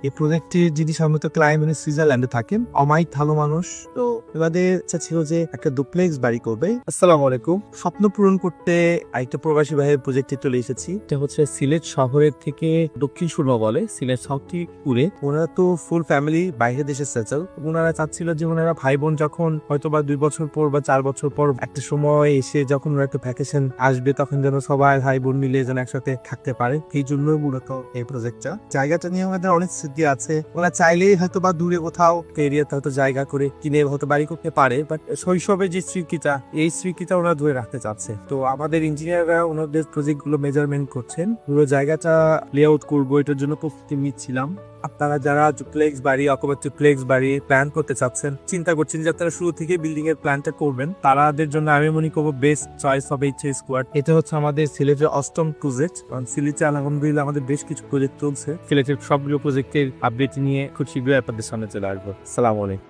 এই প্রজেক্টের যিনি সম্ভবত ক্লায়েন্ট সুইজারল্যান্ডে থাকেন, অমায়িক ভালো মানুষ। তো এবারে ইচ্ছা ছিল যে একটা ডুপ্লেক্স বাড়ি করবে। আসসালামু আলাইকুম। স্বপ্ন পূরণ করতে আরেকটা প্রবাসী ভাইয়ের প্রজেক্টে চলে এসেছি। এটা হচ্ছে সিলেট শহরের থেকে দক্ষিণ সুরমা বলে, সিলেট সাউথটি পুরে। ওনারা তো ফুল ফ্যামিলি বাইরের দেশে সেটেল। ওনারা চাচ্ছিল যে ওনারা ভাই বোন যখন হয়তো বা 2 বছর পর বা 4 বছর পর একটা সময় এসে যখন ওরা একটা ভ্যাকেশন আসবে, তখন যেন সবাই ভাই বোন মিলে যেন একসাথে থাকতে পারে। এই জন্য মূলত এই প্রজেক্টটা। জায়গাটা নিয়ে আমাদের অনেক স্মৃতি আছে। ওরা চাইলেই হয়তো বা দূরে কোথাও এরিয়াতে হয়তো জায়গা করে কিনে হয়তো বাড়ি করতে পারে, বাট শৈশবের যে স্মৃতিটা, এই স্মৃতিটা ওরা ধরে রাখতে চাচ্ছে। তো আমাদের ইঞ্জিনিয়াররা ওনাদের প্রজেক্ট গুলো মেজারমেন্ট করছেন, পুরো জায়গাটা লেআউট করবো, এটার জন্য প্রস্তুতি নিচ্ছিলাম। আপনারা যারা ডুপ্লেক্স বাড়ি অথবা ট্রিপ্লেক্স বাড়ি প্ল্যান করতে চাচ্ছেন, চিন্তা করছেন যে আপনারা শুরু থেকে বিল্ডিং এর প্ল্যানটা করবেন, তাদের জন্য আমি মনে করবো বেস্ট চয়েস হবে এইচ স্কোয়ার। এটা হচ্ছে আমাদের সিলেটের অষ্টম প্রজেক্ট। কারণ সিলেটে আলহামদুলিল্লাহ আমাদের বেশ কিছু প্রজেক্ট চলছে। সিলেটের সবগুলো প্রজেক্টের আপডেট নিয়ে খুব শীঘ্রই আপনাদের সামনে চলে আসবো। আসসালামু আলাইকুম।